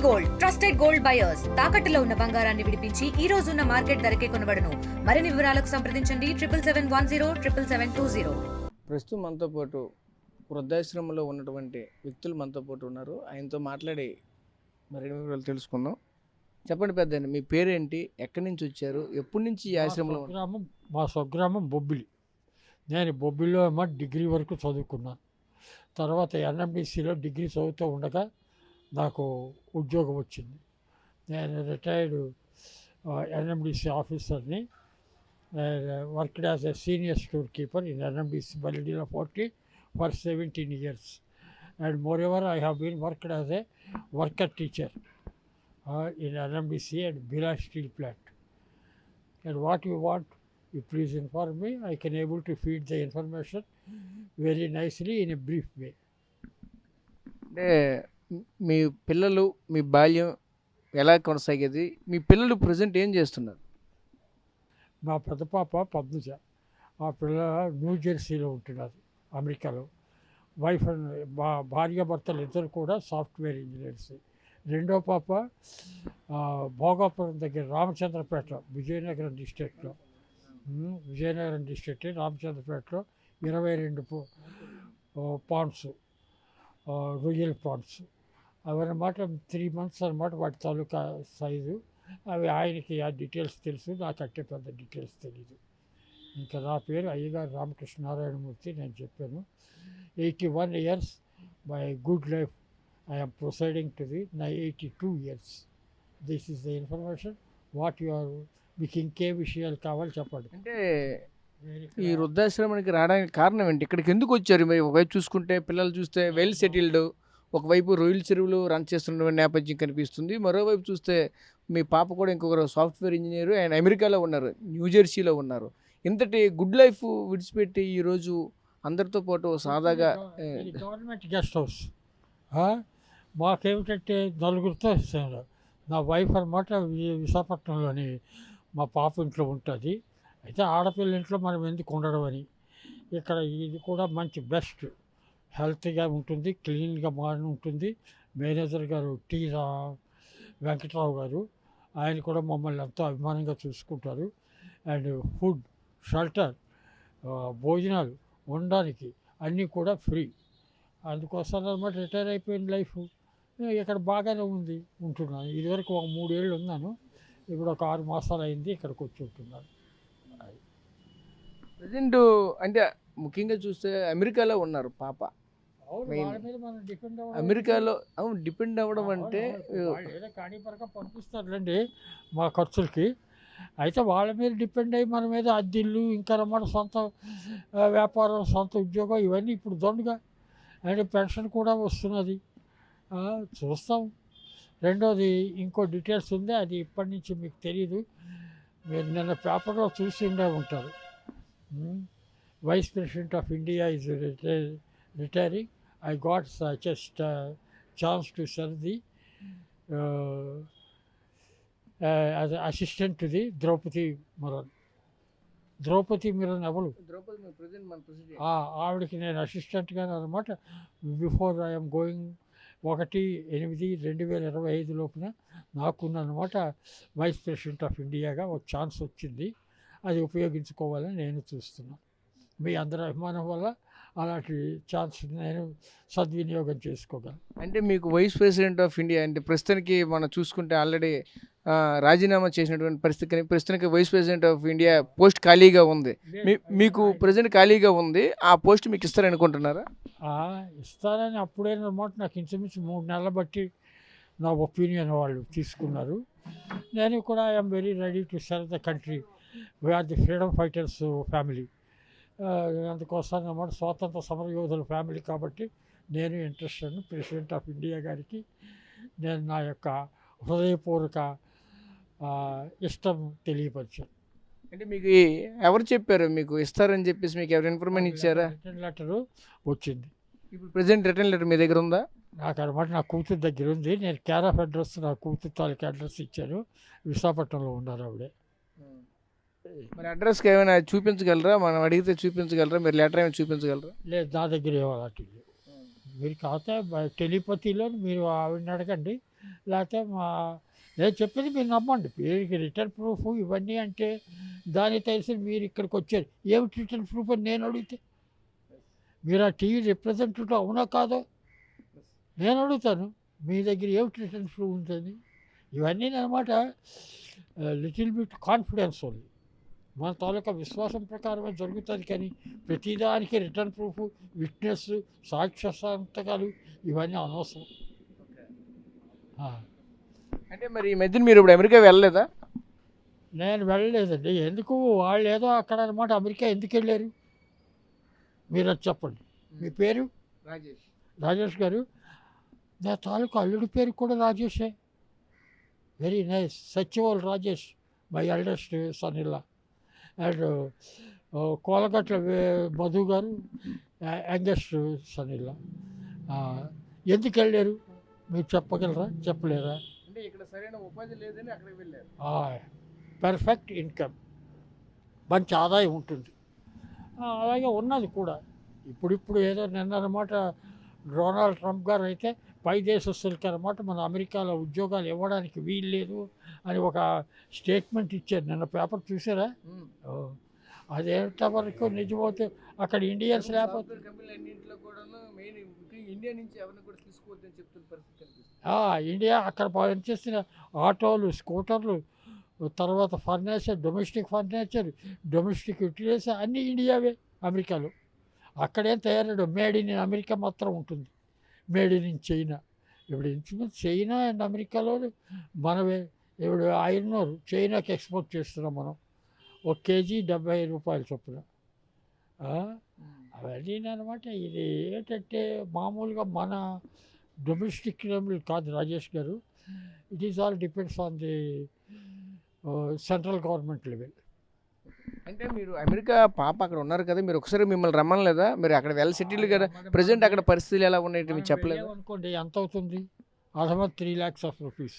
Gold trusted gold buyers తాకట్టులో ఉన్న బంగారాన్ని విడిపించి ఈ రోజు ఉన్న మార్కెట్ ధరకే కొనబడును. మరిన్ని వివరాలకు సంప్రదించండి 7771077720. ప్రస్తుతం మనతో పాటు వృద్ధాశ్రమంలో ఉన్నటువంటి వ్యక్తులు మనతో పాటు ఉన్నారు. ఆయనతో మాట్లాడి మరిన్ని వివరాలు తెలుసుకుందాం. చెప్పండి పెద్ద, మీ పేరేంటి, ఎక్కడి నుంచి వచ్చారు, ఎప్పటి నుంచి ఈ ఆశ్రమంలో మా స్వగ్రామం బొబ్బిలి. నేను బొబ్బిలిలో డిగ్రీ వరకు చదువుకున్నాను. తర్వాత ఎన్ఎండిసిలో డిగ్రీ చదువుతూ ఉండగా నాకు ఉద్యోగం వచ్చింది. నేను రిటైర్డ్ ఎన్ఎండిసి ఆఫీసర్ని. Worked as a senior store keeper in NMDC బలిడీలో 40 for 17 years. And moreover, I have been worked as a worker teacher in NMDC and Bila Steel Plant. And what you want, you please inform me. I can able to feed the information very nicely in a brief way. అంటే మీ పిల్లలు, మీ బాల్యం ఎలా కొనసాగేది, మీ పిల్లలు present ఏం చేస్తున్నారు? మా పెద్ద పాప పద్మజ, ఆ పిల్ల న్యూ జెర్సీలో ఉంటున్నారు, అమెరికాలో. వైఫ్ అండ్ భార్యాభర్తలు ఇద్దరు కూడా సాఫ్ట్వేర్ ఇంజనీర్స్. రెండో పాప భోగాపురం దగ్గర రామచంద్రపేట, విజయనగరం డిస్ట్రిక్ట్లో రామచంద్రపేటలో 22 పాండ్స్, రొయ్యల్ పాండ్స్ అవన్నమాట. 3 months అన్నమాట వాటి తాలూకా సైజు. అవి ఆయనకి ఆ డీటెయిల్స్ తెలుసు, నాకు అట్టే పెద్ద డీటెయిల్స్ తెలీదు. ఇంకా నా పేరు అయ్యగారు రామకృష్ణనారాయణమూర్తి. నేను చెప్పాను 81 years by good life I am proceeding to the 82 years. This is the information. What you are మీకు ఇంకే విషయాలు కావాలి చెప్పండి. అంటే ఈ వృద్ధాశ్రమానికి రావడానికి కారణం ఏంటి, ఇక్కడికి ఎందుకు వచ్చారు? మరి ఒకవైపు చూసుకుంటే పిల్లలు చూస్తే వెల్ సెటిల్డ్, ఒకవైపు రొయ్యల చెరువులు రన్ చేస్తున్న నేపథ్యం కనిపిస్తుంది. మరోవైపు చూస్తే మీ పాప కూడా ఇంకొకరు సాఫ్ట్వేర్ ఇంజనీర్, ఆయన అమెరికాలో ఉన్నారు, న్యూజెర్సీలో ఉన్నారు. ఇంతటి గుడ్ లైఫ్ విడిచిపెట్టి ఈరోజు అందరితో పాటు సాదాగా గవర్నమెంట్ గెస్ట్ హౌస్. మాకేమిటంటే నలుగురితో ఇస్తున్నారు. నా వైఫ్ అన్నమాట విశాఖపట్నంలోని మా పాప ఇంట్లో ఉంటుంది. అయితే ఆడపిల్ల ఇంట్లో మనం ఎందుకు ఉండడం అని ఇక్కడ ఇది కూడా మంచి బెస్ట్ హెల్త్గా ఉంటుంది, క్లీన్గా బాగా ఉంటుంది. మేనేజర్ గారు టీ వెంకట్రావు గారు, ఆయన కూడా మమ్మల్ని ఎంతో అభిమానంగా చూసుకుంటారు. అండ్ ఫుడ్, షెల్టర్, భోజనాలు ఉండడానికి అన్నీ కూడా ఫ్రీ. అందుకోసం అన్నమాట రిటైర్ అయిపోయిన లైఫ్ ఇక్కడ బాగానే ఉంటున్నాను. ఇదివరకు ఒక 3 ఏళ్ళు ఉన్నాను, ఇప్పుడు ఒక 6 మాసాలు అయింది ఇక్కడికి వచ్చి ఉంటున్నాను. ప్రజెంట్ అంటే ముఖ్యంగా చూస్తే అమెరికాలో ఉన్నారు పాప. అమెరికాలో డిపెండ్ అవ్వడం అంటే కానీ పరగా పంపిస్తారులేండి మా ఖర్చులకి. అయితే వాళ్ళ మీద డిపెండ్ అయ్యి మన మీద అద్దెళ్ళు, ఇంకా అన్నమాట సొంత వ్యాపారం, సొంత ఉద్యోగం ఇవన్నీ ఇప్పుడు దొండగా. అండ్ పెన్షన్ కూడా వస్తున్నది, చూస్తాం. రెండోది ఇంకో డీటెయిల్స్ ఉంది, అది ఇప్పటి నుంచి మీకు తెలీదు. మీరు నిన్న పేపర్లో చూసి ఉండే ఉంటారు. Vice president of India is retiring. I got just chance to serve the as assistant to the Draupadi Murmu ఎవరు, ఆవిడకి నేను అసిస్టెంట్గానే అనమాట. బిఫోర్ ఐఎమ్ గోయింగ్ 1/8/2025 లోపున నాకున్నమాట వైస్ ప్రెసిడెంట్ ఆఫ్ ఇండియాగా ఒక ఛాన్స్ వచ్చింది. అది ఉపయోగించుకోవాలని నేను చూస్తున్నాను. మీ అందరి అభిమానం వల్ల అలాంటి ఛాన్స్ నేను సద్వినియోగం చేసుకోగలను. అంటే మీకు వైస్ ప్రెసిడెంట్ ఆఫ్ ఇండియా అంటే ప్రస్తుతానికి మనం చూసుకుంటే ఆల్రెడీ రాజీనామా చేసినటువంటి పరిస్థితి, ప్రస్తుతానికి vice president of India post ఖాళీగా ఉంది. మీకు ప్రెసిడెంట్ ఖాళీగా ఉంది, ఆ పోస్ట్ మీకు ఇస్తారనుకుంటున్నారా? ఇస్తారని అప్పుడేనమాట నాకు ఇంచుమించు 3 నెలలు బట్టి నా ఒపీనియన్ వాళ్ళు తీసుకున్నారు. నేను కూడా I'm very ready to serve the country. We are the freedom fighters family. అందుకోసం అన్నమాట స్వాతంత్ర సమరయోధుల ఫ్యామిలీ కాబట్టి నేను ఇంట్రెస్టెడ్. ప్రెసిడెంట్ ఆఫ్ ఇండియా గారికి నేను నా యొక్క హృదయపూర్వక ఇష్టం తెలియపరిచాను. అంటే మీకు ఎవరు చెప్పారు మీకు ఇస్తారని చెప్పేసి, మీకు ఎవరు ఇన్ఫర్మేషన్ ఇచ్చారా? రిటర్న్ లెటరు వచ్చింది. ఇప్పుడు ప్రెజెంట్ రిటర్న్ లెటర్ మీ దగ్గర ఉందా? నాకు అనమాట నా కూతురు దగ్గర ఉంది. నేను కేర్ ఆఫ్ అడ్రస్, నా కూతురు తాలూకా అడ్రస్ ఇచ్చాను. విశాఖపట్నంలో ఉన్నారు ఆవిడే. మరి అడ్రస్కి ఏమైనా చూపించగలరా? మనం అడిగితే చూపించగలరా? మీరు లెటర్ ఏమైనా చూపించగలరా? లేదు, నా దగ్గర ఏమో అలాంటివి. మీరు కాకపోతే టెలిపతిలో మీరు ఆవిడని అడగండి, లేకపోతే నేను చెప్పేది మీరు నమ్మండి. వీరికి రిటర్న్ ప్రూఫ్ ఇవన్నీ అంటే దానికి తెలిసి మీరు ఇక్కడికి వచ్చారు, ఏమిటి రిటర్న్ ప్రూఫ్ అని నేను అడిగితే, మీరు ఆ టీవీ రిప్రజెంటేటివ్ అవునా కాదో నేను అడుగుతాను, మీ దగ్గర ఏమిటి రిటర్న్ ప్రూఫ్ ఉంటుంది. ఇవన్నీ అనమాట లిటిల్ బిట్ కాన్ఫిడెన్స్ ఉంది, మన తాలూకా విశ్వాసం ప్రకారమే జరుగుతుంది. కానీ ప్రతిదానికి రిటర్న్ ప్రూఫ్, విట్నెస్, సాక్ష్య సంతకాలు ఇవన్నీ అనవసరం. అంటే మరి ఈ మధ్యన మీరు ఇప్పుడు అమెరికా వెళ్ళలేదా? నేను వెళ్ళలేదండి. ఎందుకు, వాళ్ళు ఏదో అక్కడ అనమాట. అమెరికా ఎందుకు వెళ్ళారు మీరు అది చెప్పండి. మీ పేరు? రాజేష్. రాజేష్ గారు, నా తాలూకా అల్లుడి పేరు కూడా రాజేషే. Very nice. సచివల్ Rajesh, my eldest son in law. And Kolagatla Madhu garu youngest sun in లా. ఎందుకు వెళ్ళారు మీరు చెప్పగలరా, చెప్పలేరా? అంటే ఇక్కడ సరైన ఉపాధి లేదని అక్కడికి వెళ్ళారు. పర్ఫెక్ట్ ఇన్కమ్, మంచి ఆదాయం ఉంటుంది. అలాగే ఉన్నది కూడా. ఇప్పుడు ఏదో నిన్నమాట డొనాల్డ్ ట్రంప్ గారు అయితే పై దేశస్తులకి అనమాట మన అమెరికాలో ఉద్యోగాలు ఇవ్వడానికి వీలు లేదు అని ఒక స్టేట్మెంట్ ఇచ్చారు. నిన్న పేపర్ చూసారా? అది ఎంతవరకు నిజమవుతే అక్కడ ఇండియన్స్ లేకపోతే ఇండియా అక్కడ పనిచేస్తున్న ఆటోలు, స్కూటర్లు, తర్వాత furniture, domestic furniture, domestic utilities అన్నీ ఇండియావే అమెరికాలో. అక్కడేం తయారు మేడ్ ఇన్ అమెరికా మాత్రం ఉంటుంది, మేడ్ ఇన్ చైనా. ఇప్పుడు ఇంచుమించు చైనా అండ్ అమెరికాలో మనమే. ఇప్పుడు ఐరన్ ఓర్ చైనాకి ఎక్స్పోర్ట్ చేస్తున్నాం మనం, 1 కేజీ 70 రూపాయలు చొప్పున. అవన్నీ అనమాట. ఇది ఏంటంటే మామూలుగా మన డొమెస్టిక్ లెవెల్ కాదు రాజేష్ గారు. It is all depends on the central government level. అంటే మీరు అమెరికా పాప అక్కడ ఉన్నారు కదా, మీరు ఒకసారి మిమ్మల్ని రమ్మనలేదా? మీరు అక్కడ వెల్ సెటిల్డ్ కదా, ప్రజెంట్ అక్కడ పరిస్థితులు ఎలా ఉన్నాయి మీరు చెప్పలేదు అనుకోండి. ఎంత అవుతుంది? Almost 3 lakhs of rupees.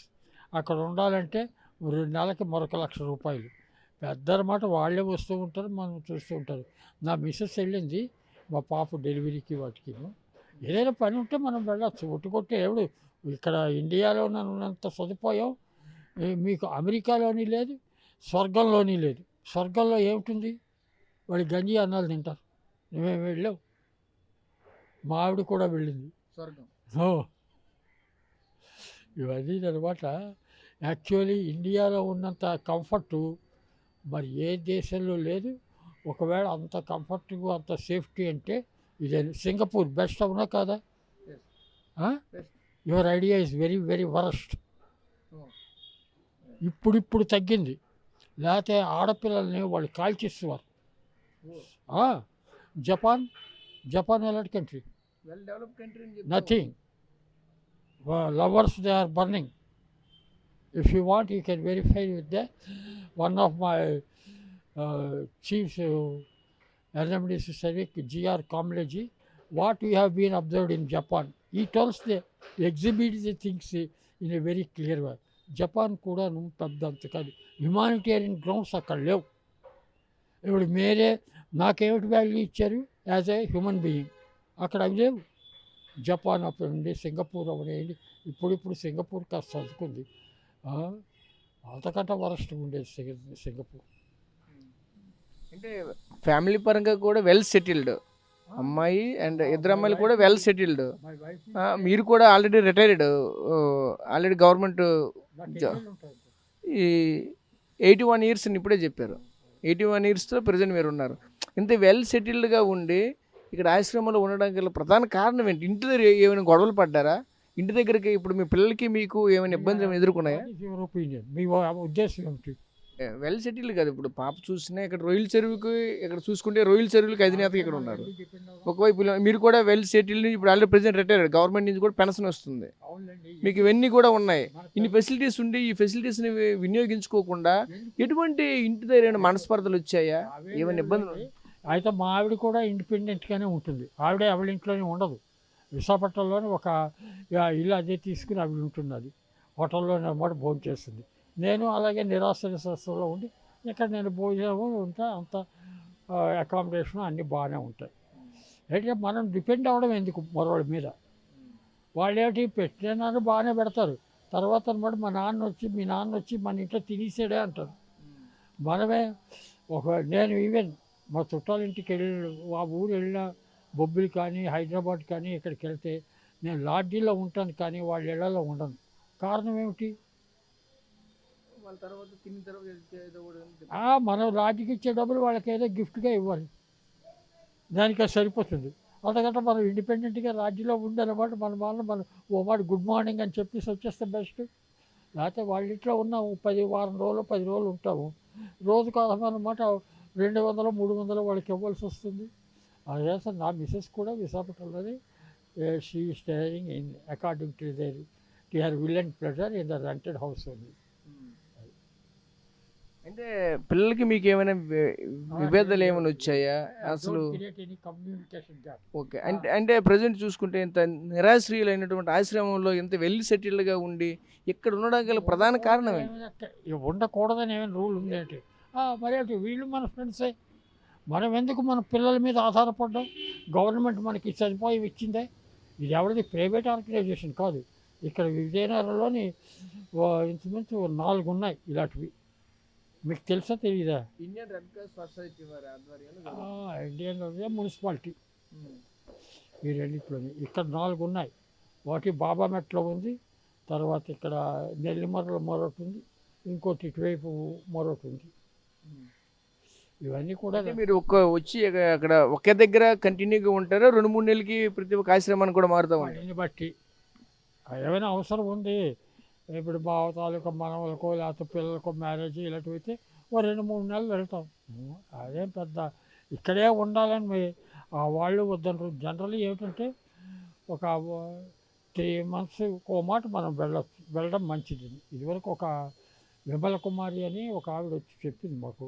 అక్కడ ఉండాలంటే 2 నెలలకి మరొక 1 లక్ష రూపాయలు. పెద్ద అన్నమాట. వాళ్ళే వస్తూ ఉంటారు, మనం చూస్తూ ఉంటారు. నా మిస్సెస్ వెళ్ళింది మా పాప డెలివరీకి వాటికి. ఏదైనా పని ఉంటే మనం వెళ్ళచ్చు. ఒట్టుకొట్టే ఎవడు ఇక్కడ ఇండియాలో ఉన్నంత సదుపాయం మీకు అమెరికాలోని లేదు, స్వర్గంలోని లేదు. స్వర్గంలో ఏమిటి? వాడి గంజి అన్నాలు తింటారు. నువ్వేం వెళ్ళావు? మా ఆవిడ కూడా వెళ్ళింది స్వర్గం. ఇవన్నీ అనమాట. యాక్చువల్లీ ఇండియాలో ఉన్నంత కంఫర్టు మరి ఏ దేశంలో లేదు. ఒకవేళ అంత కంఫర్ట్గా అంత సేఫ్టీ అంటే ఇదే. సింగపూర్ బెస్ట్ అవునా కాదా? Your idea is very very worst. ఇప్పుడు తగ్గింది, లేకపోతే ఆడపిల్లల్ని వాళ్ళు కాల్చిస్తున్నారు. జపాన్ ఎలాంటి country? Well developed country. Nothing. Lovers they are burning. If you want you can verify with the one of my chief NMDC Civic, G.R. Kamleji, what we have been observed in Japan. He tells the exhibits the things in a very clear way. Japan కూడా పెద్దంత కాదు, humanitarian grounds అక్కడ లేవు. ఇప్పుడు మీరే నాకేమిటి value ఇచ్చారు as a human being? అక్కడ అవి లేవు. జపాన్ అవ్వండి, సింగపూర్ అవ్వనివ్వండి. ఇప్పుడు సింగపూర్ కాస్త చదువుకుంది, అంతకంటే వరస్ట్ ఉండేది సింగపూర్. అంటే ఫ్యామిలీ పరంగా కూడా వెల్ సెటిల్డ్ అమ్మాయి అండ్ ఇద్దరు అమ్మాయిలు కూడా వెల్ సెటిల్డ్. మీరు కూడా ఆల్రెడీ రిటైర్డ్, ఆల్రెడీ గవర్నమెంట్ ఈ 81 years ఇప్పుడే చెప్పారు. 81 yearsతో ప్రజెంట్ మీరు ఉన్నారు. ఇంత వెల్ సెటిల్డ్గా ఉండి ఇక్కడ ఆశ్రమంలో ఉండడానికి గల ప్రధాన కారణం ఏంటి? ఇంటి దగ్గర ఏమైనా గొడవలు పడ్డారా? ఇంటి దగ్గరికి ఇప్పుడు మీ పిల్లలకి మీకు ఏమైనా ఇబ్బందులు ఎదుర్కొన్నాయా? యువర్ ఒపీనియన్, మీ ఉద్దేశం ఏమిటి? వెల్ సెటిల్డ్ కదా. ఇప్పుడు పాప చూసినా ఇక్కడ రొయ్యల చెరువుకి, ఇక్కడ చూసుకుంటే రొయ్యల చెరువులకి అధినేతగా ఇక్కడ ఉన్నారు. ఒకవైపు మీరు కూడా వెల్ సెటిల్డ్, ఇప్పుడు ఆల్రెడీ ప్రెసిడెంట్ రిటైర్డ్, గవర్నమెంట్ నుంచి కూడా పెన్షన్ వస్తుంది, మీకు ఇవన్నీ కూడా ఉన్నాయి. ఇన్ని ఫెసిలిటీస్ ఉండి ఈ ఫెసిలిటీస్ని వినియోగించుకోకుండా ఎటువంటి ఇంటి దగ్గర మనస్పర్ధలు వచ్చాయా? ఏమైనా ఇబ్బందులు? అయితే మా ఆవిడ కూడా ఇండిపెండెంట్గానే ఉంటుంది. ఆవిడే ఆవిడ ఇంట్లోనే ఉండదు. విశాఖపట్నంలోనే ఒక ఇల్లు అదే తీసుకుని ఆవిడ ఉంటున్నది. హోటల్లోనే అన్నమాట భోజనం చేస్తుంది. నేను అలాగే నిరాశ నిరాశలో ఉండి ఇక్కడ నేను భోజనం ఉంటా, అంత అకామిడేషన్ అన్నీ బాగానే ఉంటాయి. అయితే మనం డిపెండ్ అవ్వడం ఎందుకు మరొకటి మీద? వాళ్ళు ఏమిటి పెట్టినాను బాగానే పెడతారు, తర్వాత అనమాట మా నాన్న వచ్చి మీ నాన్న వచ్చి మన ఇంట్లో తినేసాడే అంటారు. మనమే నేను ఈవెన్ మా చుట్టాల ఇంటికి ఆ ఊరు వెళ్ళిన బొబ్బిలి కానీ హైదరాబాద్ కానీ ఇక్కడికి వెళ్తే నేను లాడ్జీలో ఉంటాను కానీ వాళ్ళ ఇళ్లలో ఉండను. కారణం ఏమిటి? వాళ్ళ తర్వాత తిన్న తర్వాత మనం లాడ్జికి ఇచ్చే డబ్బులు వాళ్ళకి ఏదో గిఫ్ట్గా ఇవ్వాలి, దానికి అది సరిపోతుంది. అంతకంటే మనం ఇండిపెండెంట్గా రాజ్యంలో ఉండనమాట మనం ఓ మాట గుడ్ మార్నింగ్ అని చెప్పేసి వచ్చేస్తే బెస్ట్. లేకపోతే వాళ్ళ ఇంట్లో ఉన్న వారం రోజులు 10 రోజులు ఉంటాము, రోజుకు అన్నమాట 200 300 వాళ్ళకి ఇవ్వాల్సి వస్తుంది. అదే సార్ నా మిస్సెస్ కూడా విశాఖపట్నంలోని she staying in according to her will and pleasure in the rented house only. అంటే పిల్లలకి మీకు ఏమైనా విభేదాలు ఏమైనా వచ్చాయా అసలు? Communication gap. ఓకే. అంటే ప్రజెంట్ చూసుకుంటే ఇంత నిరాశ్రయులైనటువంటి ఆశ్రమంలో ఇంత వెల్ సెటిల్డ్గా ఉండి ఇక్కడ ఉండడానికి గల ప్రధాన కారణం ఏంటి? ఉండకూడదని ఏమైనా రూల్ ఉందేంటి? మరి అంటే వీళ్ళు మన ఫ్రెండ్సే, మనం ఎందుకు మన పిల్లల మీద ఆధారపడ్డాం? గవర్నమెంట్ మనకి సదుపాయం ఇచ్చిందే, ఇది ఎవరిది ప్రైవేట్ ఆర్గనైజేషన్ కాదు. ఇక్కడ విజయనగరంలోని ఇంచుమించు 4 ఉన్నాయి ఇలాంటివి. మీకు తెలుసా తెలీదా? ఇండియన్ రెడ్ క్రాస్ సొసైటీ వారి ఆధ్వర్యంలో ఇండియన్ మున్సిపాలిటీ, ఈ రెండింటిలోని ఇక్కడ 4 ఉన్నాయి. ఒకటి బాబామెట్లో ఉంది, తర్వాత ఇక్కడ నెల్లిమర్రలో మరొకటి ఉంది, ఇంకోటి ఇటువైపు మరొకటి ఉంది. ఇవన్నీ కూడా మీరు వచ్చి అక్కడ ఒకే దగ్గర కంటిన్యూగా ఉంటారా? 2-3 నెలలకి ప్రతి ఒక్క ఆశ్రమాన్ని కూడా మారుతూ ఉంటారు? దీన్ని బట్టి ఏమైనా అవసరం ఉంది, ఇప్పుడు బావ తాలూకా మనవలకో లేకపోతే పిల్లలకో మ్యారేజ్ ఇలాంటివి అయితే 2-3 నెలలు వెళ్తాం. అదేం పెద్ద ఇక్కడే ఉండాలని వాళ్ళు వద్దంటారు. జనరల్లీ ఏమిటంటే ఒక 3 months ఓ మాట మనం వెళ్ళడం మంచిది. ఇదివరకు ఒక విమల కుమారి అని ఒక ఆవిడ వచ్చి చెప్పింది మాకు,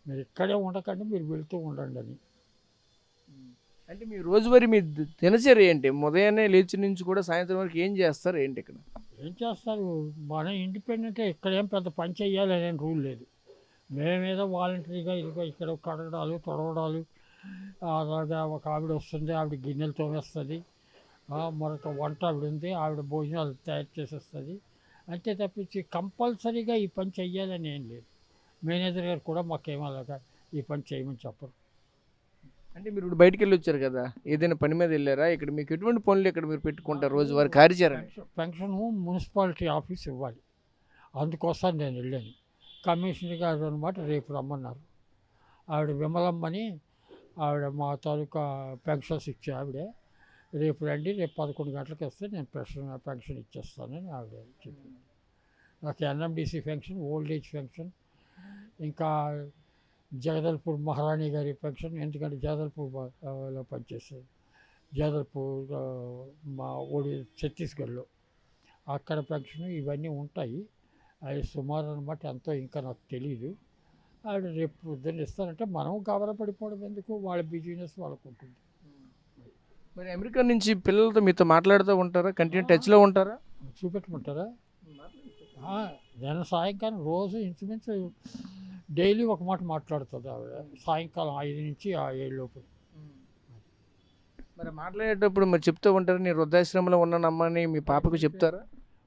మీరు ఇక్కడే ఉండకండి, మీరు వెళ్తూ ఉండండి అని. అంటే మీ రోజువారీ మీ దినచర్య ఏంటి? ఉదయాన్నే లేచి నుంచి కూడా సాయంత్రం వరకు ఏం చేస్తారు ఏంటి ఇక్కడ? ఏం చేస్తారు, మనం ఇండిపెండెంటే, ఇక్కడేం పెద్ద పని చెయ్యాలి అనే రూల్ లేదు. మేమేదో వాలంటరీగా ఇదిగో ఇక్కడ కడగడాలు తొడవడాలు, అలాగా ఒక ఆవిడ వస్తుంది, ఆవిడ గిన్నెలు తోమేస్తుంది, మరొక వంట ఆవిడ ఉంది, ఆవిడ భోజనాలు తయారు చేసేస్తుంది. అంతే తప్పించి కంపల్సరీగా ఈ పని చెయ్యాలని ఏం లేదు. మేనేజర్ గారు కూడా మాకేమో అలాగా ఈ పని చేయమని చెప్పరు. అంటే మీరు ఇప్పుడు బయటికి వెళ్ళి వచ్చారు కదా, ఏదైనా పని మీద వెళ్ళారా? ఇక్కడ మీకు ఎటువంటి పనులు ఇక్కడ మీరు పెట్టుకుంటారు రోజువారీ కార్యాచరణ? పెన్షన్ మున్సిపాలిటీ ఆఫీస్ ఇవ్వాలి, అందుకోసం నేను వెళ్ళాను. కమిషనర్ గారు అనమాట రేపు రమ్మన్నారు. ఆవిడ విమలమ్మని, ఆవిడ మా తాలూకా పెన్షన్స్ ఇచ్చే ఆవిడే. రేపు రండి, రేపు 11 గంటలకు వస్తే నేను పెన్షన్ ఇచ్చేస్తానని ఆవిడ చెప్పింది. నాకు NMDC pension, old age pension, ఇంకా జగదల్పూర్ మహారాణి గారి పెన్షన్, ఎందుకంటే జగదల్పూర్లో పనిచేసేది. జగదల్పూర్ మా ఛత్తీస్గఢ్లో అక్కడ పెన్షన్ ఇవన్నీ ఉంటాయి. అవి సుమారు అనమాట, ఎంతో ఇంకా నాకు తెలియదు. ఆవిడ రేపు పొద్దున్న ఇస్తారంటే మనం గాబరా పడిపోవడం ఎందుకు, వాళ్ళ బిజినెస్ వాళ్ళకు ఉంటుంది. మరి అమెరికా నుంచి పిల్లలతో మీతో మాట్లాడుతూ ఉంటారా? కంటిన్యూ టచ్లో ఉంటారా? చూపెట్టమంటారా? నేను సాయంకాలం రోజు ఇంచుమించు డైలీ ఒక మాట మాట్లాడుతుంది ఆవిడ, సాయంకాలం 5 నుంచి 7 లోపు. మరి మాట్లాడేటప్పుడు మరి చెప్తూ ఉంటారు, నేను వృద్ధాశ్రమంలో ఉన్నానమ్మని మీ పాపకు చెప్తారా?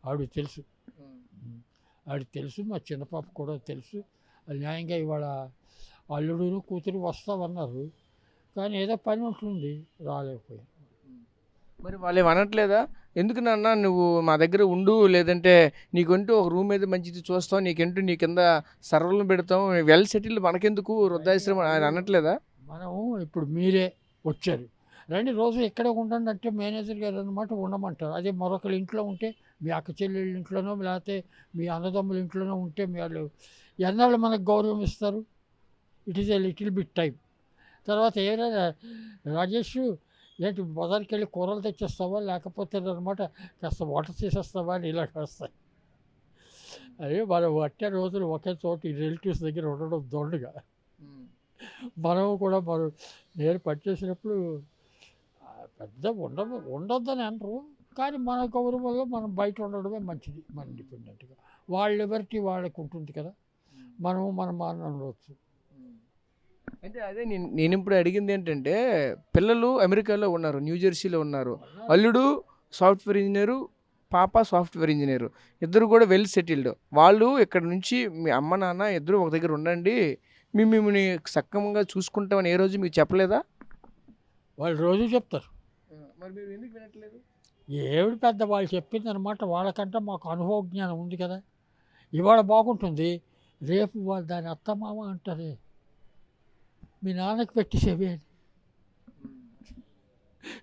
ఆవిడ తెలుసు, ఆవిడ తెలుసు, మా చిన్న పాప కూడా తెలుసు. న్యాయంగా ఇవాళ అల్లుడు కూతురు వస్తామన్నారు, కానీ ఏదో పని ఉంటుంది రాలేకపోయాను. మరి వాళ్ళు ఏమి అనట్లేదా, ఎందుకు నాన్న నువ్వు మా దగ్గర ఉండు, లేదంటే నీకంటూ ఒక రూమ్ అయితే మంచిది చూస్తావు, నీకంటూ నీ కింద సర్వర్లను పెడతాం, వెల్ సెటిల్డ్ మనకెందుకు వృద్ధాశ్రమం ఆయన అనట్లేదా? మనం ఇప్పుడు మీరే వచ్చారు, రండి రోజు ఇక్కడే ఉండండి అంటే మేనేజర్ గారు అనమాట ఉండమంటారు. అదే మరొకరి ఇంట్లో ఉంటే, మీ అక్క చెల్లెళ్ళ ఇంట్లోనో లేకపోతే మీ అన్నదమ్ముల ఇంట్లోనో ఉంటే వాళ్ళు ఎన్నాళ్ళు మనకు గౌరవం ఇస్తారు? It is a little bit time. తర్వాత ఏదైనా రాజేష్ ఏంటి బజార్కి వెళ్ళి కూరలు తెచ్చేస్తావా, లేకపోతే అనమాట కాస్త వాటర్ చేసేస్తావా అని ఇలా వస్తాయి. అదే మనం అట్టే రోజులు ఒకే చోట ఈ రిలేటివ్స్ దగ్గర ఉండడం దొండగా. మనం కూడా నేను పనిచేసినప్పుడు పెద్ద ఉండొద్దని అనరు, కానీ మన గౌరవంలో మనం బయట ఉండడమే మంచిది. మన ఇండిపెండెంట్గా వాళ్ళ లిబర్టీ వాళ్ళకి ఉంటుంది కదా, మనము మన ఉండవచ్చు. అంటే అదే నేను ఇప్పుడు అడిగింది ఏంటంటే, పిల్లలు అమెరికాలో ఉన్నారు, న్యూజెర్సీలో ఉన్నారు, అల్లుడు సాఫ్ట్వేర్ ఇంజనీరు, పాప సాఫ్ట్వేర్ ఇంజనీరు. ఇద్దరు కూడా వెల్ సెటిల్డ్. వాళ్ళు ఇక్కడ నుంచి మీ అమ్మ నాన్న ఇద్దరు ఒక దగ్గర ఉండండి, మేము మిమ్మల్ని సక్రమంగా చూసుకుంటామని ఏ రోజు మీకు చెప్పలేదా? వాళ్ళు రోజు చెప్తారు. మరి మీరు ఎందుకు వినట్లేదు? ఏమిటి పెద్ద వాళ్ళు చెప్పిందనమాట, వాళ్ళకంటే మాకు అనుభవ జ్ఞానం ఉంది కదా. ఇవాళ బాగుంటుంది, రేపు వాళ్ళు దాని అత్తమామ అంటారే మీ నాన్నకి పెట్టేసేవి అని.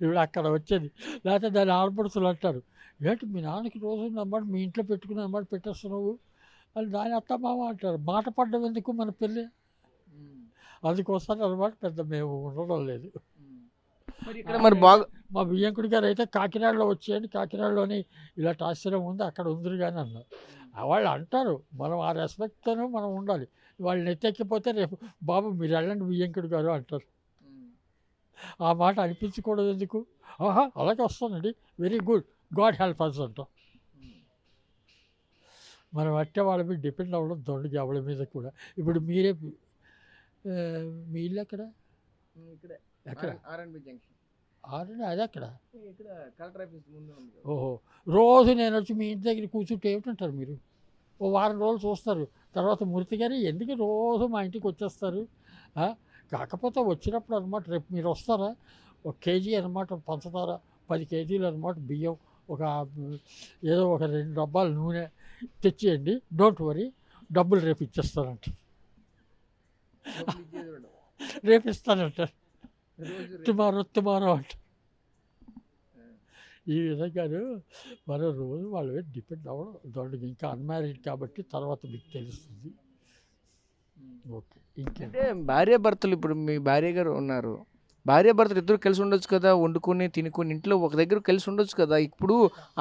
ఇప్పుడు అక్కడ వచ్చేది, లేకపోతే దాని ఆడపడుతులు అంటారు, ఏంటి మీ నాన్నకి రోజు నమ్మడు మీ ఇంట్లో పెట్టుకుని నమ్మడు పెట్టేస్తున్నావు అని దాని అత్తమామ అంటారు. మాట పడ్డం ఎందుకు మన పెళ్ళి? అందుకోసం అనమాట పెద్ద మేము ఉండడం లేదు. మరి ఇక్కడ మరి బాగా మా బియ్యంకుడి గారు అయితే కాకినాడలో వచ్చేయండి, కాకినాడలోని ఇలాంటి ఆశ్చర్యం ఉంది అక్కడ ఉందిరు కానీ అన్నారు. వాళ్ళు అంటారు, మనం ఆ రెస్పెక్ట్తోనే మనం ఉండాలి. వాళ్ళు నెత్తెక్కిపోతే రేపు బాబు మీరు వెళ్ళండి బియ్యంకుడి గారు అంటారు. ఆ మాట అనిపించకూడదు ఎందుకు? ఆహా అలాగే వస్తానండి, very good, God help us అంటాం. మనం అట్టే వాళ్ళ మీద డిపెండ్ అవ్వడం దొండకి ఎవరి మీద కూడా. ఇప్పుడు మీరే మీ ఇల్లు ఎక్కడ? ఎక్కడ? అది ఎక్కడ? ఓహో, రోజు నేను వచ్చి మీ ఇంటి దగ్గర కూర్చుంటే ఏమిటంటారు మీరు? ఓ వారం రోజులు చూస్తారు, తర్వాత మూర్తి గారు ఎందుకు రోజు మా ఇంటికి వచ్చేస్తారు? కాకపోతే వచ్చినప్పుడు అనమాట, రేపు మీరు వస్తారా, 1 కేజీ అనమాట పంచదార, 10 కేజీలు అనమాట బియ్యం, ఏదో ఒక 2 డబ్బాలు నూనె తెచ్చేయండి, డోంట్ వరీ, డబ్బులు రేపు ఇచ్చేస్తానంట. రేపు ఇస్తానంటారు, టుమారో అంట. ఈ విధంగాను మరో రోజు వాళ్ళ మీద డిపెండ్ అవ్వడం దొండకి. ఇంకా అన్మ్యారీడ్ కాబట్టి తర్వాత మీకు తెలుస్తుంది. ఓకే, అంటే భార్యాభర్తలు, ఇప్పుడు మీ భార్య గారు ఉన్నారు, భార్యాభర్తలు ఇద్దరు కలిసి ఉండొచ్చు కదా, వండుకొని తినుకొని ఇంట్లో ఒక దగ్గర కలిసి ఉండొచ్చు కదా. ఇప్పుడు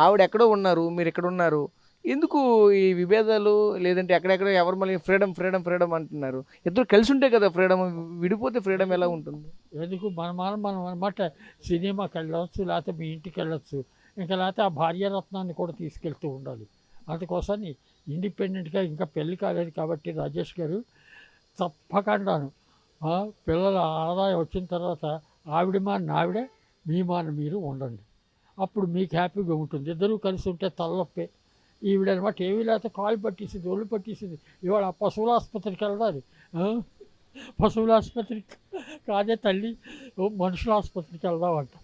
ఆవిడ ఎక్కడో ఉన్నారు, మీరు ఎక్కడ ఉన్నారు, ఎందుకు ఈ విభేదాలు? లేదంటే ఎక్కడెక్కడ ఎవరు మళ్ళీ ఫ్రీడమ్ అంటున్నారు. ఇద్దరు కలిసి ఉంటే కదా ఫ్రీడమ్, విడిపోతే ఫ్రీడమ్ ఎలా ఉంటుంది? ఎందుకు మనం అనమాట సినిమాకి వెళ్ళవచ్చు, లేకపోతే మీ ఇంటికి వెళ్ళొచ్చు, ఇంకా లేకపోతే ఆ భార్యారత్నాన్ని కూడా తీసుకెళ్తూ ఉండాలి. అందుకోసాన్ని ఇండిపెండెంట్గా ఇంకా పెళ్ళి కాలేదు కాబట్టి రాజేష్ గారు తప్పకుండాను పిల్లల ఆదాయం వచ్చిన తర్వాత ఆవిడ నావిడే, మీ మీరు ఉండండి, అప్పుడు మీకు హ్యాపీగా ఉంటుంది. ఇద్దరూ కలిసి ఉంటే తలనొప్పే. ఈవిడనమాట ఏమీ లేకపోతే కాలు పట్టేసింది, ఒళ్ళు పట్టేసింది, ఇవాళ పశువుల ఆసుపత్రికి వెళ్ళాలి. పశువుల ఆసుపత్రికి కాదే తల్లి, మనుషుల ఆసుపత్రికి వెళ్దామంట.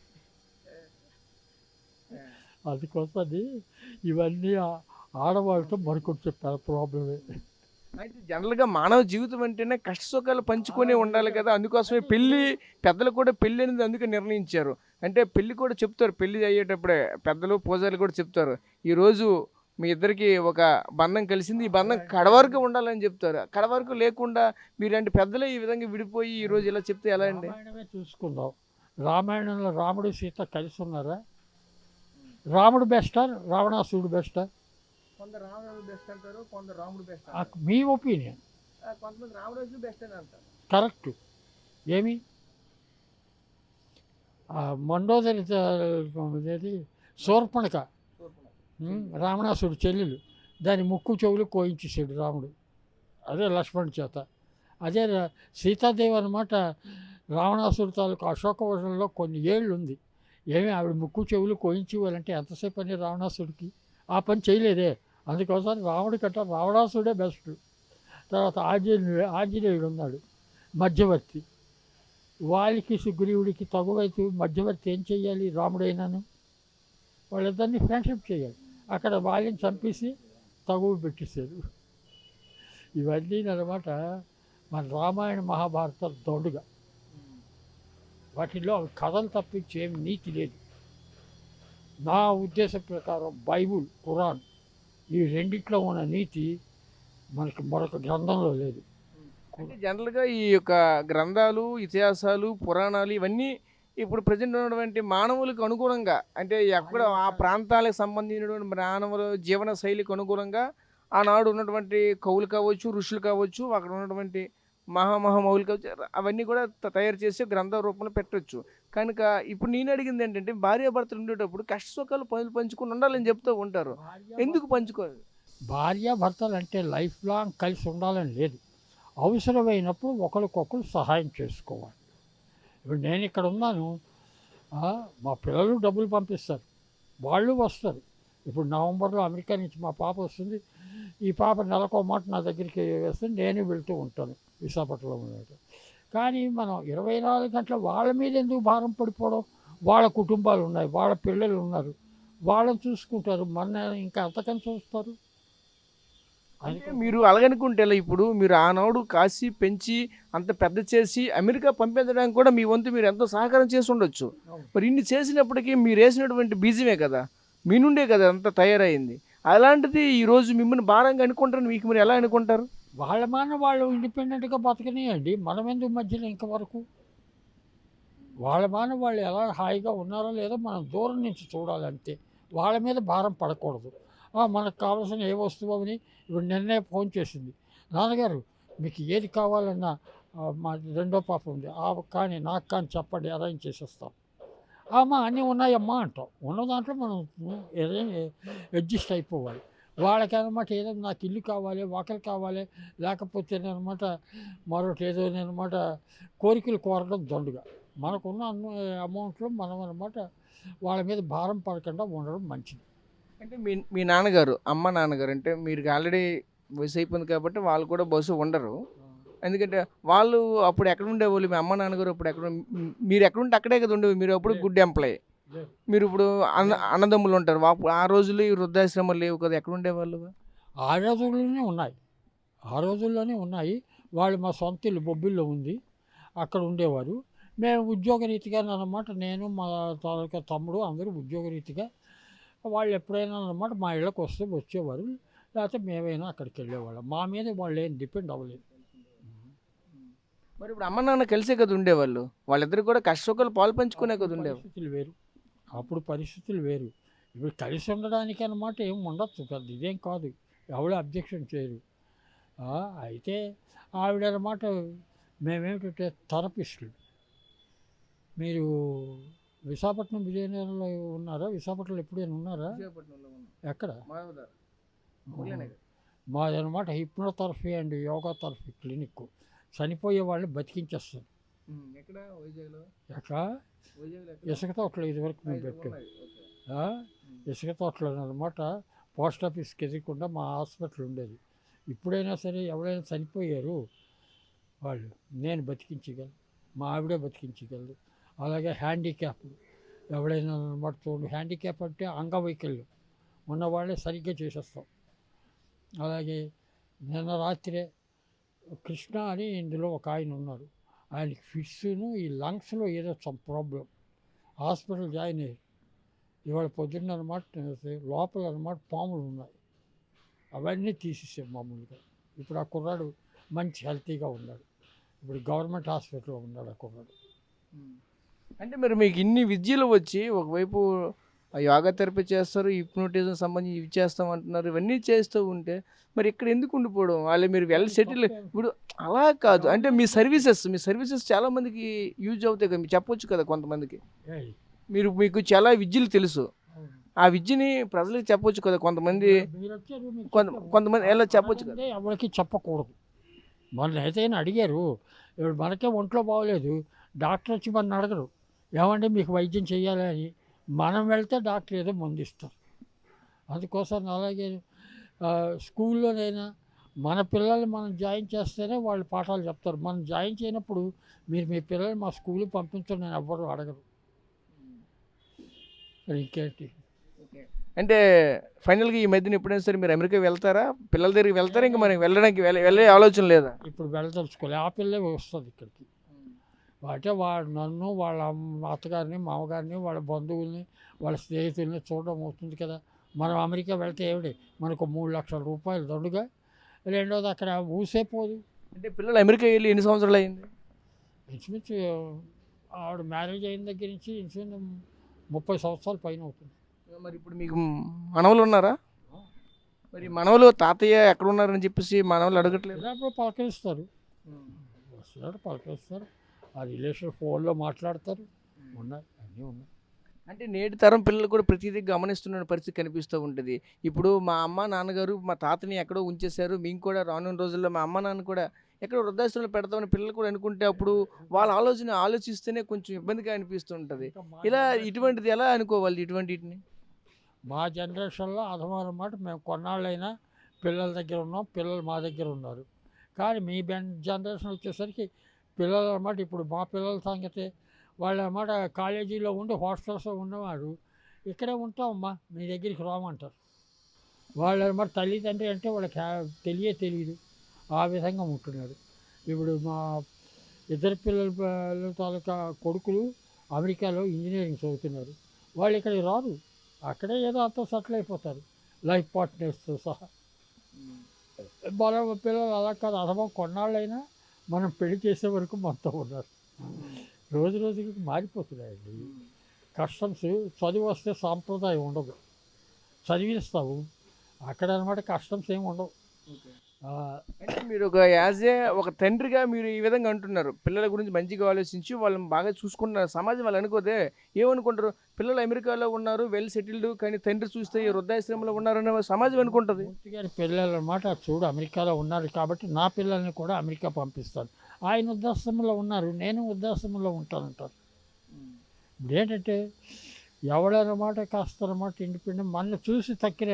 అందుకోసమని ఇవన్నీ ఆడవాళ్ళతో మరికొంచెం చెప్పారు ప్రాబ్లమే. అయితే జనరల్గా మానవ జీవితం అంటేనే కష్ట సుఖాలు పంచుకొని ఉండాలి కదా. అందుకోసమే పెళ్ళి, పెద్దలు కూడా పెళ్ళి అనేది అందుకే నిర్ణయించారు. అంటే పెళ్ళి కూడా చెప్తారు, పెళ్ళి అయ్యేటప్పుడే పెద్దలు పూజారులు కూడా చెప్తారు, ఈరోజు మీ ఇద్దరికి ఒక బంధం కలిసింది, ఈ బంధం కడవరకు ఉండాలని చెప్తారు. కడవరకు లేకుండా మీరంటే పెద్దలే ఈ విధంగా విడిపోయి ఈరోజు ఇలా చెప్తే ఎలా అండి? రామాయణమే చూసుకుందాం, రామాయణంలో రాముడు సీత కలిసి ఉన్నారా? రాముడు బెస్టా, రావణాసురుడు బెస్టా? కొందరు రాముడు బెస్ట్ అంటారు, కొందరు రాముడు బెస్ట్, మీ ఒపీనియన్. కొంతమంది రాముడు బెస్ట్ అని అంటారు. కరెక్ట్. ఏమి మండోదరి ఏది శూర్పణఖ, రావణాసుడు చెల్లెలు, దాని ముక్కు చెవులు కోయించేసాడు రాముడు, అదే లక్ష్మణుడి చేత. అదే సీతాదేవి అనమాట రావణాసుడు తాలూకు అశోకవనంలో కొన్ని ఏళ్ళు ఉంది. ఏమి ఆవిడ ముక్కు చెవులు కోయించేవాళ్ళంటే ఎంతసేపు అని రావణాసుడికి ఆ పని చేయలేదే. అందుకోసం రాముడి కంటే రావణాసుడే బెస్ట్. తర్వాత ఆంజనేయుడు ఉన్నాడు మధ్యవర్తి, వాళ్ళకి సుగ్రీవుడికి తగువైతే మధ్యవర్తి ఏం చెయ్యాలి? రాముడైనాను వాళ్ళిద్దరిని ఫ్రెండ్షిప్ చేయాలి. అక్కడ వాళ్ళని చంపేసి తగువ పెట్టేశారు. ఇవన్నీ అన్నమాట మన రామాయణ మహాభారత దొండుగా. వాటిల్లో కథలు తప్పించి ఏమి నీతి లేదు. నా ఉద్దేశం ప్రకారం బైబుల్, ఖురాన్ ఈ రెండిట్లో ఉన్న నీతి మనకు మరొక గ్రంథంలో లేదు. అంటే జనరల్గా ఈ యొక్క గ్రంథాలు, ఇతిహాసాలు, పురాణాలు ఇవన్నీ ఇప్పుడు ప్రజెంట్ ఉన్నటువంటి మానవులకు అనుగుణంగా, అంటే ఎక్కడ ఆ ప్రాంతాలకు సంబంధించినటువంటి మానవుల జీవన శైలికి అనుగుణంగా ఆనాడు ఉన్నటువంటి కవులు కావచ్చు, ఋషులు కావచ్చు, అక్కడ ఉన్నటువంటి మహామౌలు కావచ్చు, అవన్నీ కూడా తయారు చేసి గ్రంథ రూపంలో పెట్టవచ్చు. కనుక ఇప్పుడు నేను అడిగింది ఏంటంటే, భార్యాభర్తలు ఉండేటప్పుడు కష్ట సుఖాలు పంచుకొని ఉండాలని చెప్తూ ఉంటారు, ఎందుకు పంచుకోవాలి? భార్యాభర్తలు అంటే లైఫ్ లాంగ్ కలిసి ఉండాలని లేదు. అవసరమైనప్పుడు ఒకరికొకరు సహాయం చేసుకోవాలి. ఇప్పుడు నేను ఇక్కడ ఉన్నాను, మా పిల్లలు డబ్బులు పంపిస్తారు, వాళ్ళు వస్తారు. ఇప్పుడు నవంబర్లో అమెరికా నుంచి మా పాప వస్తుంది. ఈ పాప నెలకో మాట నా దగ్గరికి వస్తుంది, నేను వెళ్తూ ఉంటాను విశాఖపట్నంలో ఉన్నట్టు. కానీ మనం 24 గంటలు వాళ్ళ మీద ఎందుకు భారం పడిపోవడం? వాళ్ళ కుటుంబాలు ఉన్నాయి, వాళ్ళ పిల్లలు ఉన్నారు, వాళ్ళని చూసుకుంటారు, మన ఇంకా అంతకని చూస్తారు. అంటే మీరు అలాగనుకుంటే ఎలా? ఇప్పుడు మీరు ఆనాడు కాసి పెంచి అంత పెద్ద చేసి అమెరికా పంపించడానికి కూడా మీ వంతు మీరు ఎంతో సహకారం చేసి ఉండొచ్చు. మరి ఇన్ని చేసినప్పటికీ మీరు వేసినటువంటి బీజమే కదా, మీ నుండే కదా అంత తయారైంది. అలాంటిది ఈరోజు మిమ్మల్ని భారంగా అనుకుంటారు, మీకు మీరు ఎలా అనుకుంటారు? వాళ్ళ మాన వాళ్ళు ఇండిపెండెంట్గా బతకనియండి, మనం ఎందుకు మధ్యలో ఇంతవరకు? వాళ్ళ మాన వాళ్ళు ఎలా హాయిగా ఉన్నారో లేదో మనం దూరం నుంచి చూడాలంతే. వాళ్ళ మీద భారం పడకూడదు. మనకు కావాల్సిన ఏ వస్తువు అని ఇప్పుడు నిన్నే ఫోన్ చేసింది, నాన్నగారు మీకు ఏది కావాలన్నా మా రెండో పాప ఉంది, కానీ నాకు కానీ చెప్పండి, అరేంజ్ చేసేస్తాం. అమ్మా అన్నీ ఉన్నాయమ్మా అంటాం. ఉన్న దాంట్లో మనం అడ్జస్ట్ అయిపోవాలి. వాళ్ళకనమాట ఏదో నాకు ఇల్లు కావాలి, వాకలు కావాలి, లేకపోతే అనమాట మరొకటి ఏదో అనమాట కోరికలు కోరడం దండుగా. మనకున్న అమౌంట్లో మనం అనమాట వాళ్ళ మీద భారం పడకుండా ఉండడం మంచిది. అంటే మీ నాన్నగారు నాన్నగారు అంటే మీరు ఆల్రెడీ వయసు అయిపోయింది కాబట్టి వాళ్ళు కూడా బస్సు ఉండరు. ఎందుకంటే వాళ్ళు అప్పుడు ఎక్కడ ఉండేవాళ్ళు? మీ నాన్నగారు అప్పుడు ఎక్కడ, మీరు ఎక్కడ ఉంటే అక్కడే కదా ఉండేవి. మీరు అప్పుడు గుడ్ ఎంప్లాయీ. మీరు ఇప్పుడు అన్నదమ్ములు ఉంటారు. ఆ రోజుల్లో ఈ వృద్ధాశ్రమాలు లేవు కదా, ఎక్కడ ఉండేవాళ్ళు? ఆ రోజుల్లోనే ఉన్నాయి, ఆ రోజుల్లోనే ఉన్నాయి. వాళ్ళు మా సొంత ఇల్లు బొబ్బిల్లో ఉంది, అక్కడ ఉండేవారు. మేము ఉద్యోగరీతిగా అన్నమాట, నేను మా తాలూకా తమ్ముడు అందరూ ఉద్యోగరీతిగా వాళ్ళు ఎప్పుడైనా అన్నమాట మా ఇళ్ళకి వస్తే వచ్చేవారు, లేకపోతే మేమైనా అక్కడికి వెళ్ళేవాళ్ళం. మా మీద వాళ్ళు ఏం డిపెండ్ అవ్వలేదు. మరి ఇప్పుడు నాన్న కలిసే కదా ఉండేవాళ్ళు, వాళ్ళిద్దరు కూడా కష్టసుఖాలు పాలు పంచుకునే కదా ఉండేవాళ్ళు. పరిస్థితులు వేరు, అప్పుడు పరిస్థితులు వేరు. ఇప్పుడు కలిసి ఉండడానికి అన్నమాట ఏం ఉండొచ్చు, పెద్ద ఇదేం కాదు, ఎవరు అబ్జెక్షన్ చేయరు. అయితే ఆవిడ అన్నమాట మేమేమిటంటే థెరపిస్టులు. మీరు విశాఖపట్నం విజయనగరంలో ఉన్నారా? విశాఖపట్నంలో ఎప్పుడైనా ఉన్నారా? ఎక్కడ? మాదనమాట hypnotherapy and yoga therapy clinic. చనిపోయే వాళ్ళని బతికించేస్తారు. ఎక్కడ? ఇసుక తోటలో ఇదివరకు మేము పెట్టాం. ఇసుక తోటలో అనమాట పోస్ట్ ఆఫీస్కి ఎదురకుండా మా హాస్పిటల్ ఉండేది. ఇప్పుడైనా సరే ఎవరైనా చనిపోయారు వాళ్ళు నేను బతికించగలను, మా ఆవిడే బతికించగలదు. అలాగే హ్యాండిక్యాప్ ఎవడైనా అనమాట చూడండి, హ్యాండిక్యాప్ అంటే అంగవైకల్యం ఉన్నవాళ్ళే సరిగ్గా చేసేస్తాం. అలాగే నిన్న రాత్రే కృష్ణ అని ఇందులో ఒక ఆయన ఉన్నారు, ఆయనకి ఫిట్స్ను ఈ లంగ్స్లో ఏదో సమ్ ప్రాబ్లం, హాస్పిటల్ జాయిన్ అయ్యారు. ఇవాళ పొద్దున్న అనమాట లోపల అనమాట పాములు ఉన్నాయి, అవన్నీ తీసేసాం మామూలుగా. ఇప్పుడు ఆ కుర్రాడు మంచి హెల్తీగా ఉన్నాడు, ఇప్పుడు గవర్నమెంట్ హాస్పిటల్లో ఉన్నాడు ఆ కుర్రాడు. అంటే మరి మీకు ఇన్ని విద్యలు వచ్చి ఒకవైపు యోగా థెరపీ చేస్తారు, హిప్నోటిజం సంబంధించి ఇవి చేస్తాం అంటున్నారు, ఇవన్నీ చేస్తూ ఉంటే మరి ఇక్కడ ఎందుకు ఉండిపోవడం? వాళ్ళు మీరు వెల్ సెటిల్. ఇప్పుడు అలా కాదు, అంటే మీ సర్వీసెస్ చాలామందికి యూజ్ అవుతాయి కదా, మీరు చెప్పొచ్చు కదా కొంతమందికి. మీకు చాలా విద్యలు తెలుసు, ఆ విద్యని ప్రజలకు చెప్పొచ్చు కదా. కొంతమంది ఎలా చెప్పొచ్చు కదా. ఎవరికి చెప్పకూడదు. మన ఏదైనా అడిగారు, ఇప్పుడు మనకే ఒంట్లో బాగోలేదు, డాక్టర్ వచ్చి మన అడగరు ఏమంటే మీకు వైద్యం చేయాలి అని. మనం వెళ్తే డాక్టర్ ఏదో మందు ఇస్తారు. అందుకోసం అలాగే స్కూల్లోనైనా మన పిల్లల్ని మనం జాయిన్ చేస్తేనే వాళ్ళు పాఠాలు చెప్తారు. మనం జాయిన్ చేయనప్పుడు మీరు మీ పిల్లల్ని మా స్కూల్కి పంపించండి నేను ఎవ్వరు అడగరు. ఇంకేంటి అంటే ఫైనల్గా ఈ మధ్యన ఎప్పుడైనా సరే మీరు అమెరికా వెళ్తారా? పిల్లల దగ్గరికి వెళ్తారా? ఇంకా మనకి వెళ్ళడానికి వెళ్ళే ఆలోచన లేదా? ఇప్పుడు వెళ్ళదలుచుకోలే, ఆ పిల్లే వస్తుంది ఇక్కడికి. అంటే వాడు నన్ను, వాళ్ళ అత్తగారిని, మామగారిని, వాళ్ళ బంధువుల్ని, వాళ్ళ స్నేహితుల్ని చూడడం అవుతుంది కదా. మనం అమెరికా వెళ్తే ఏమిటి, మనకు 3 లక్షల రూపాయలు దండుగా, రెండోది అక్కడ ఊసేపోదు. అంటే పిల్లలు అమెరికా వెళ్ళి ఎన్ని సంవత్సరాలు అయింది? ఇంచుమించు ఆవిడ మ్యారేజ్ అయిన దగ్గర నుంచి ఇంచుమించు 30 సంవత్సరాల పైన అవుతుంది. మరి ఇప్పుడు మీకు మనవలు ఉన్నారా? మరి మనవలు తాతయ్య ఎక్కడ ఉన్నారని చెప్పేసి మనవలు అడగట్లేదు? పలకరిస్తారు, వస్తున్నారు పలకరిస్తారు, ఆ రిలేషన్ ఫోన్లో మాట్లాడతారు, ఉన్నాయి అన్నీ ఉన్నాయి. అంటే నేటి తరం పిల్లలు కూడా ప్రతిదీ గమనిస్తున్న పరిస్థితి కనిపిస్తూ ఉంటుంది. ఇప్పుడు మా అమ్మ నాన్నగారు మా తాతని ఎక్కడో ఉంచేశారు, మేము కూడా రానున్న రోజుల్లో మా అమ్మ నాన్న కూడా ఎక్కడో వృద్ధాశ్రమంలో పెడతామని పిల్లలు కూడా అనుకుంటే అప్పుడు వాళ్ళ ఆలోచిస్తేనే కొంచెం ఇబ్బందిగా అనిపిస్తుంటుంది. ఇలా ఇటువంటిది ఎలా అనుకోవాలి? ఇటువంటిని మా జనరేషన్లో అన్నమాట మేము కొన్నాళ్ళైనా పిల్లల దగ్గర ఉన్నాం, పిల్లలు మా దగ్గర ఉన్నారు. కానీ మీ జనరేషన్ వచ్చేసరికి పిల్లలు అన్నమాట ఇప్పుడు మా పిల్లల సంగతి వాళ్ళు అన్నమాట కాలేజీలో ఉండి హాస్టల్స్లో ఉన్నవారు ఇక్కడే ఉంటామమ్మా మీ దగ్గరికి రామంటారు. వాళ్ళు అన్నమాట తల్లిదండ్రి అంటే వాళ్ళకి తెలియదు ఆ విధంగా ఉంటున్నారు. ఇప్పుడు మా ఇద్దరు పిల్లల తాలూకా కొడుకులు అమెరికాలో ఇంజనీరింగ్ చదువుతున్నారు. వాళ్ళు ఇక్కడికి రారు, అక్కడే ఏదో అంతా సెటిల్ అయిపోతారు లైఫ్ పార్ట్నర్స్తో సహా. మన పిల్లలు అలా కాదు, అథవా కొన్నాళ్ళైనా మనం పెళ్లి చేసే వరకు మొత్తం ఉన్నారు. రోజు రోజుకి మారిపోతున్నాయండి కస్టమ్స్. చదువు వస్తే సాంప్రదాయం ఉండదు, చదివిస్తావు అక్కడ అన్నమాట కస్టమ్స్ ఏమి ఉండవు. అంటే మీరు ఒక తండ్రిగా మీరు ఈ విధంగా అంటున్నారు, పిల్లల గురించి మంచిగా ఆలోచించి వాళ్ళని బాగా చూసుకుంటున్నారు. సమాజం వాళ్ళు అనుకోతే ఏమనుకుంటారు, పిల్లలు అమెరికాలో ఉన్నారు వెల్ సెటిల్డ్, కానీ తండ్రి చూస్తే ఈ వృద్ధాశ్రమంలో ఉన్నారనే సమాజం అనుకుంటుంది. మూర్తి గారి పిల్లలు అన్నమాట చూడు అమెరికాలో ఉన్నారు కాబట్టి నా పిల్లల్ని కూడా అమెరికా పంపిస్తాను. ఆయన వృద్ధాశ్రమంలో ఉన్నారు, నేను వృద్ధాశ్రమంలో ఉంటానంటారు. ఏంటంటే ఎవడన్నమాట కాస్త అన్నమాట ఇండిపెండెంట్ మనల్ని చూసి తక్కిన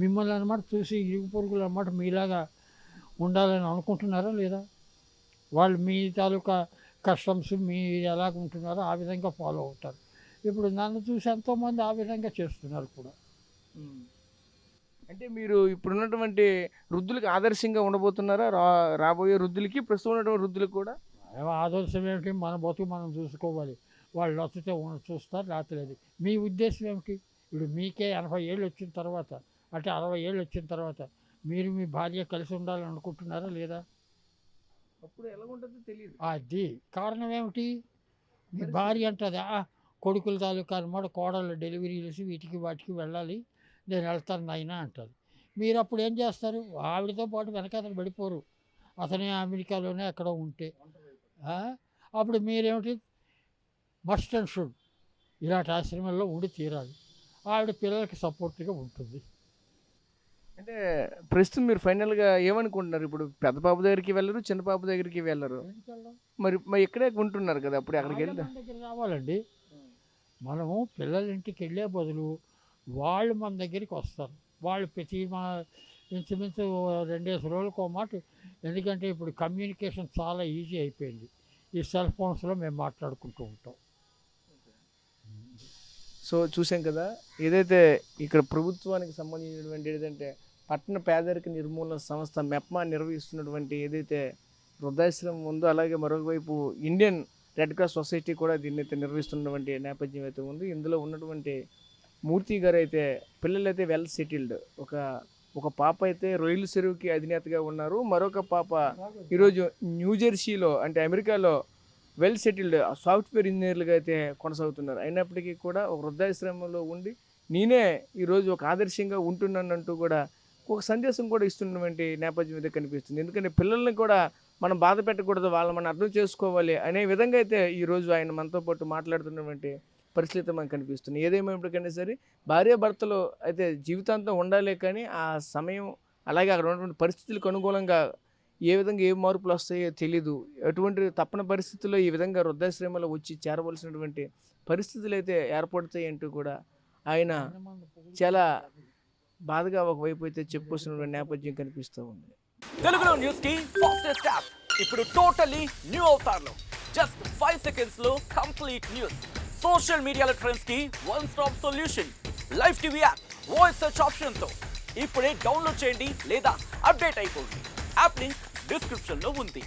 మిమ్మల్ని అన్నమాట చూసి ఇరుగు పొరుగులు అన్నమాట మీలాగా ఉండాలని అనుకుంటున్నారా లేదా? వాళ్ళు మీ తాలూకా కస్టమ్స్ మీరు ఎలాగ ఉంటున్నారో ఆ విధంగా ఫాలో అవుతారు. ఇప్పుడు నన్ను చూసి ఎంతోమంది ఆ విధంగా చేస్తున్నారు కూడా. అంటే మీరు ఇప్పుడున్నటువంటి వృద్ధులకు ఆదర్శంగా ఉండబోతున్నారా? రాబోయే వృద్ధులకి, ప్రస్తుతం ఉన్నటువంటి వృద్ధులకు కూడా ఆదర్శం ఏమిటి? మన బతుకు మనం చూసుకోవాలి. వాళ్ళు నచ్చితే చూస్తారు, లేకపోతే మీ ఉద్దేశం ఏమిటి? ఇప్పుడు మీకే 80 ఏళ్ళు వచ్చిన తర్వాత అంటే 60 ఏళ్ళు వచ్చిన తర్వాత మీరు మీ భార్య కలిసి ఉండాలని అనుకుంటున్నారా లేదా? అప్పుడు ఎలా ఉంటుందో తెలియదు. అది కారణం ఏమిటి? మీ భార్య అంటుంది కొడుకుల తాలూకా అన్నమాట కోడళ్ళు డెలివరీలు వీటికి వాటికి వెళ్ళాలి, నేను వెళ్తాను నాయనా అంటారు. మీరు అప్పుడు ఏం చేస్తారు? ఆవిడతో పాటు వెనకాతలు పడిపోరు, అతనే అమెరికాలోనే ఎక్కడో ఉంటే. అప్పుడు మీరేమిటి? మస్ట్ అండ్ షుడ్ ఇలాంటి ఆశ్రమంలో ఉండి తీరాలి. ఆవిడ పిల్లలకి సపోర్ట్గా ఉంటుంది. అంటే ప్రస్తుతం మీరు ఫైనల్గా ఏమనుకుంటున్నారు? ఇప్పుడు పెద్ద పాప దగ్గరికి వెళ్ళరు, చిన్న పాప దగ్గరికి వెళ్ళరు, మరి ఇక్కడే ఉంటున్నారు కదా, అప్పుడు అక్కడికి వెళ్ళి దగ్గర రావాలండి. మనము పిల్లల ఇంటికి వెళ్ళే బదులు వాళ్ళు మన దగ్గరికి వస్తారు. వాళ్ళు ప్రతి ఇంచుమించు 2 రోజులకు ఒక మాట. ఎందుకంటే ఇప్పుడు కమ్యూనికేషన్ చాలా ఈజీ అయిపోయింది. ఈ సెల్ ఫోన్స్లో మేము మాట్లాడుకుంటూ ఉంటాం. సో చూసాం కదా, ఏదైతే ఇక్కడ ప్రభుత్వానికి సంబంధించినటువంటి ఏదంటే పట్టణ పేదరిక నిర్మూలన సంస్థ మెప్మా నిర్వహిస్తున్నటువంటి ఏదైతే వృద్ధాశ్రమం ఉందో, అలాగే మరొకవైపు ఇండియన్ రెడ్ క్రాస్ సొసైటీ కూడా దీన్ని అయితే నిర్వహిస్తున్నటువంటి నేపథ్యం అయితే ఉంది. ఇందులో ఉన్నటువంటి మూర్తి గారు అయితే పిల్లలైతే వెల్ సెటిల్డ్, ఒక పాప అయితే రొయ్యల చెరువుకి అధినేతగా ఉన్నారు, మరొక పాప ఈరోజు న్యూజెర్సీలో అంటే అమెరికాలో వెల్ సెటిల్డ్ సాఫ్ట్వేర్ ఇంజనీర్లుగా అయితే కొనసాగుతున్నారు. అయినప్పటికీ కూడా ఒక వృద్ధాశ్రమంలో ఉండి నేనే ఈరోజు ఒక ఆదర్శంగా ఉంటున్నానంటూ కూడా ఒక సందేశం కూడా ఇస్తున్నటువంటి నేపథ్యం అయితే కనిపిస్తుంది. ఎందుకంటే పిల్లల్ని కూడా మనం బాధ పెట్టకూడదు, వాళ్ళని మనం అర్థం చేసుకోవాలి అనే విధంగా అయితే ఈరోజు ఆయన మనతో పాటు మాట్లాడుతున్నటువంటి పరిస్థితి మనకు కనిపిస్తుంది. ఏదేమైనప్పటికైనా సరే భార్యాభర్తలు అయితే జీవితాంతం ఉండాలి, కానీ ఆ సమయం అలాగే అక్కడ ఉన్నటువంటి పరిస్థితులకు అనుకూలంగా ఏ విధంగా ఏ మార్పులు వస్తాయో తెలీదు. ఎటువంటి తప్పని పరిస్థితుల్లో ఈ విధంగా వృద్ధాశ్రమంలో వచ్చి చేరవలసినటువంటి పరిస్థితులు అయితే ఏర్పడతాయి అంటూ కూడా ఆయన చాలా బాధగా ఒకవైపు అయితే చెప్పుకొస్తున్నటువంటి నేపథ్యం కనిపిస్తూ ఉంది. తెలుగులో న్యూస్ కి ఫాస్టెస్ట్ యాప్ ఇప్పుడు టోటల్లీ న్యూ అవతార్లో జస్ట్ 5 సెకండ్స్ లో కంప్లీట్ న్యూస్. సోషల్ మీడియాలో ట్రెండ్స్ కి one stop solution. Live TV app voice search option తో ఇప్పుడే డౌన్లోడ్ చేయండి లేదా అప్డేట్ అయిపోండి. యాప్ లింక్ డిస్క్రిప్షన్ లో ఉంది.